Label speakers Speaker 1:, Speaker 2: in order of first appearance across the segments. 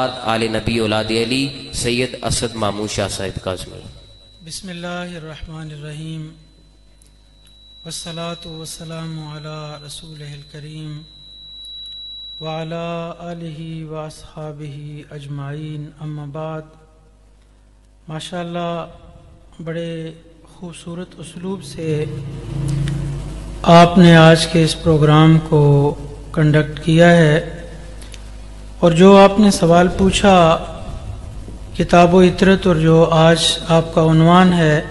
Speaker 1: آل نبی اولاد علی سید اسد مامون شاہ صاحب کاظمی۔
Speaker 2: بسم اللہ الرحمن الرحیم والصلاة والسلام علی رسولہ الکریم وعلی آلہ واصحابہ اجمعین، اما بعد۔ ماشاءاللہ بڑے خوبصورت اسلوب سے آپ نے آج کے اس پروگرام کو کنڈکٹ کیا ہے، اور جو آپ نے سوال پوچھا کتاب و اطرت، اور جو آج آپ کا عنوان ہے،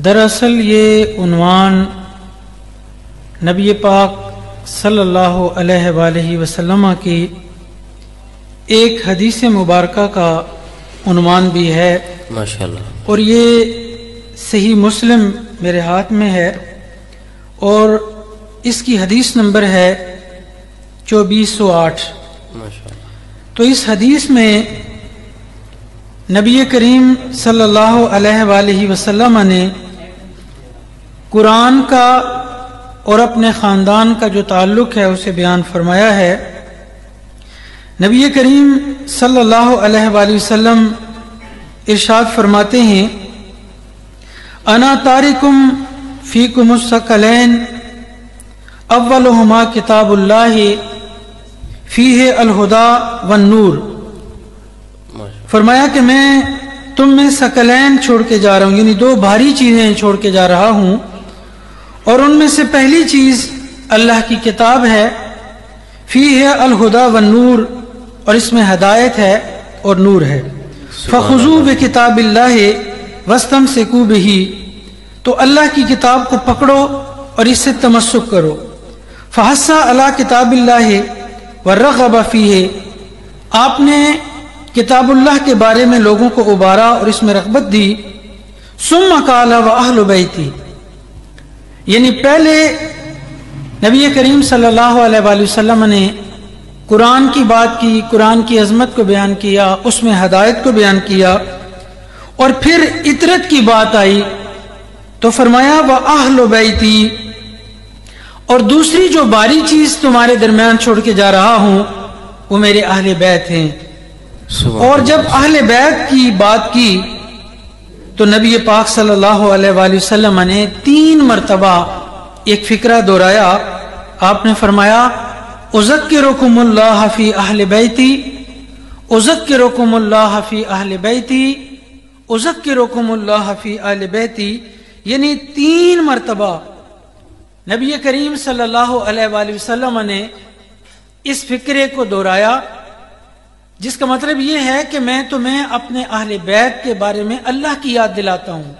Speaker 2: دراصل یہ عنوان نبی پاک صلی اللہ علیہ وآلہ وسلم کی ایک حدیث مبارکہ کا عنوان بھی ہے
Speaker 1: ماشاءاللہ،
Speaker 2: اور یہ صحیح مسلم میرے ہاتھ میں ہے، اور اس کی حدیث نمبر ہے 2408۔ تو اس حدیث میں نبی کریم صلی اللہ علیہ وآلہ وسلم نے قرآن کا اور اپنے خاندان کا جو تعلق ہے اسے بیان فرمایا ہے۔ نبی کریم صلی اللہ علیہ وآلہ وسلم ارشاد فرماتے ہیں، انا تارکم فیکم الثقلین اولہما کتاب اللہ فیہ الہدی والنور۔ فرمایا کہ میں تم میں ثقلین چھوڑ کے جا رہا ہوں، یعنی دو بھاری چیزیں چھوڑ کے جا رہا ہوں، اور ان میں سے پہلی چیز اللہ کی کتاب ہے، فیہ الہدی والنور، اور اس میں ہدایت ہے اور نور ہے۔ فخذوا بکتاب اللہ واستمسکوا بہ، تو اللہ کی کتاب کو پکڑو اور اس سے تمسک کرو۔ فحث علی کتاب اللہ ورغب فیہ، آپ نے کتاب اللہ کے بارے میں لوگوں کو ابارا اور اس میں رغبت دی۔ ثم قال واہل بیتی، یعنی پہلے نبی کریم صلی اللہ علیہ وآلہ وسلم نے قرآن کی بات کی، قرآن کی عظمت کو بیان کیا، اس میں ہدایت کو بیان کیا، اور پھر اطرت کی بات آئی تو فرمایا واہل بیتی، اور دوسری جو باری چیز تمہارے درمیان چھوڑ کے جا رہا ہوں وہ میرے اہل بیت ہیں۔ اور جب اہل بیت کی بات کی تو نبی پاک صلی اللہ علیہ وآلہ وسلم نے 3 مرتبہ ایک فکرہ دہرایا۔ آپ نے فرمایا، اذکرکم اللہ فی اہل بیتی، اذکرکم اللہ فی اہل بیتی، اذکرکم اللہ فی اہل بیتی، یعنی 3 مرتبہ نبی کریم صلی اللہ علیہ وآلہ وسلم نے اس فکرے کو دہرایا، جس کا مطلب یہ ہے کہ میں تمہیں اپنے اہل بیت کے بارے میں اللہ کی یاد دلاتا ہوں،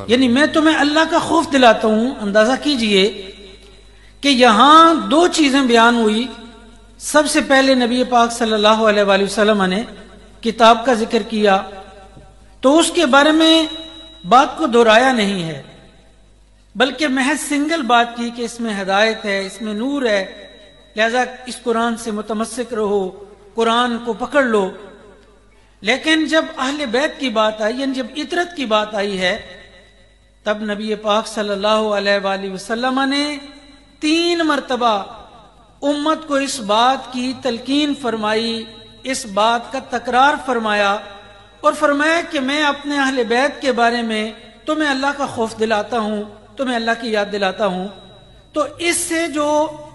Speaker 2: یعنی میں تمہیں اللہ کا خوف دلاتا ہوں۔ اندازہ کیجئے کہ یہاں 2 چیزیں بیان ہوئی۔ سب سے پہلے نبی پاک صلی اللہ علیہ وآلہ وسلم نے کتاب کا ذکر کیا، تو اس کے بارے میں بات کو دہرایا نہیں ہے، بلکہ محض سنگل بات کی کہ اس میں ہدایت ہے، اس میں نور ہے، لہذا اس قرآن سے متمسک رہو، قرآن کو پکڑ لو۔ لیکن جب اہل بیت کی بات آئی، یعنی جب اطرت کی بات آئی ہے، تب نبی پاک صلی اللہ علیہ وآلہ وسلم نے 3 مرتبہ امت کو اس بات کی تلقین فرمائی، اس بات کا تکرار فرمایا، اور فرمایا کہ میں اپنے اہل بیت کے بارے میں تمہیں اللہ کا خوف دلاتا ہوں، تمہیں اللہ کی یاد دلاتا ہوں۔ تو اس سے جو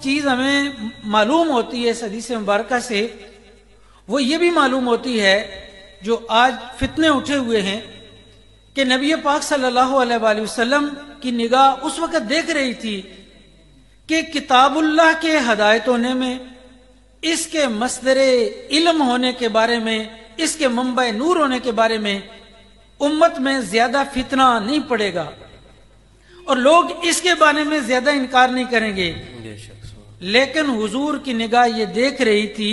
Speaker 2: چیز ہمیں معلوم ہوتی ہے اس حدیث مبارکہ سے، وہ یہ بھی معلوم ہوتی ہے، جو آج فتنے اٹھے ہوئے ہیں، کہ نبی پاک صلی اللہ علیہ وآلہ وسلم کی نگاہ اس وقت دیکھ رہی تھی کہ کتاب اللہ کے ہدایت ہونے میں، اس کے مصدر علم ہونے کے بارے میں، اس کے منبع نور ہونے کے بارے میں امت میں زیادہ فتنہ نہیں پڑے گا، اور لوگ اس کے بارے میں زیادہ انکار نہیں کریں گے۔ لیکن حضور کی نگاہ یہ دیکھ رہی تھی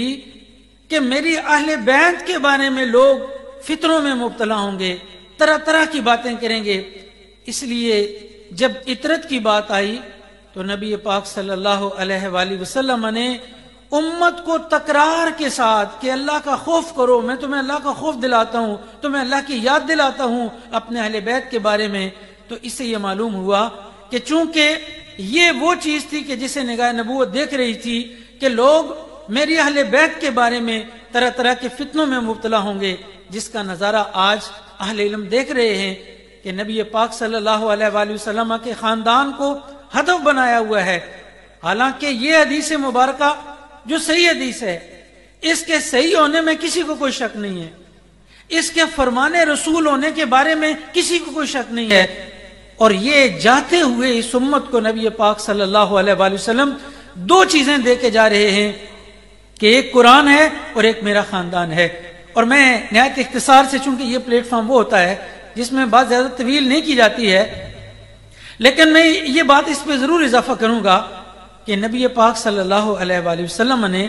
Speaker 2: کہ میری اہل بیت کے بارے میں لوگ فتنوں میں مبتلا ہوں گے، طرح طرح کی باتیں کریں گے۔ اس لیے جب اطرت کی بات آئی تو نبی پاک صلی اللہ علیہ وآلہ وسلم نے امت کو تکرار کے ساتھ کہ اللہ کا خوف کرو، میں تمہیں اللہ کا خوف دلاتا ہوں، تمہیں اللہ کی یاد دلاتا ہوں اپنے اہل بیت کے بارے میں۔ تو اس سے یہ معلوم ہوا کہ چونکہ یہ وہ چیز تھی کہ جسے نگاہ نبوت دیکھ رہی تھی کہ لوگ میری اہل بیت کے بارے میں طرح طرح کے فتنوں میں مبتلا ہوں گے، جس کا نظارہ آج اہل علم دیکھ رہے ہیں کہ نبی پاک صلی اللہ علیہ وآلہ وسلم کے خاندان کو ہدف بنایا ہوا ہے۔ حالانکہ یہ حدیث مبارکہ جو صحیح حدیث ہے، اس کے صحیح ہونے میں کسی کو کوئی شک نہیں ہے، اس کے فرمان رسول ہونے کے بارے میں کسی کو کوئی شک نہیں ہے، اور یہ جاتے ہوئے اس امت کو نبی پاک صلی اللہ علیہ وآلہ وسلم دو چیزیں دے کے جا رہے ہیں کہ ایک قرآن ہے اور ایک میرا خاندان ہے۔ اور میں نہایت اختصار سے، چونکہ یہ پلیٹ فارم وہ ہوتا ہے جس میں بات زیادہ طویل نہیں کی جاتی ہے، لیکن میں یہ بات اس پہ ضرور اضافہ کروں گا کہ نبی پاک صلی اللہ علیہ وآلہ وسلم نے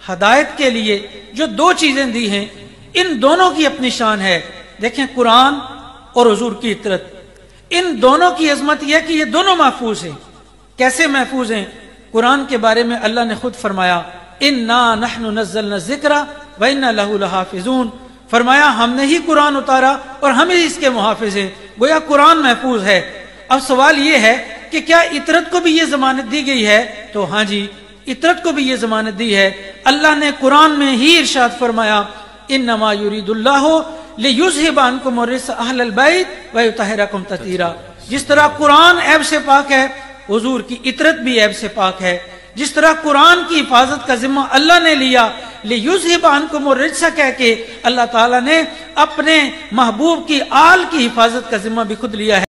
Speaker 2: ہدایت کے لیے جو دو چیزیں دی ہیں، ان دونوں کی اپنی شان ہے۔ دیکھیں، قرآن اور حضور کی اطاعت، ان دونوں کی عظمت یہ ہے کہ یہ دونوں محفوظ ہیں۔ کیسے محفوظ ہیں؟ قرآن کے بارے میں اللہ نے خود فرمایا اِنَّا نَحْنُ نَزَّلْنَا الذِّكْرَ وَإِنَّا لَهُ لَحَافِظُونَ، فرمایا ہم نے ہی قرآن اتارا اور ہم ہی اس کے محافظ ہیں، گویا قرآن محفوظ ہے۔ اب سوال یہ ہے کہ کیا اطاعت کو بھی یہ ضمانت دی گئی ہے؟ تو ہاں جی، اطاعت کو بھی یہ ضمانت دی ہے۔ اللہ نے قرآن میں ہی ارشاد فرمایا انما یرید اللہ لیذھب عنکم الرجس اہل البیت ویطہرکم تطہیرا۔ جس طرح قرآن عیب سے پاک ہے، حضور کی اطاعت بھی عیب سے پاک ہے۔ جس طرح قرآن کی حفاظت کا ذمہ اللہ نے لیا لیذھب عنکم الرجس کہہ کے، اللہ تعالیٰ نے اپنے محبوب کی آل کی حفاظت کا ذمہ بھی خود لیا ہے۔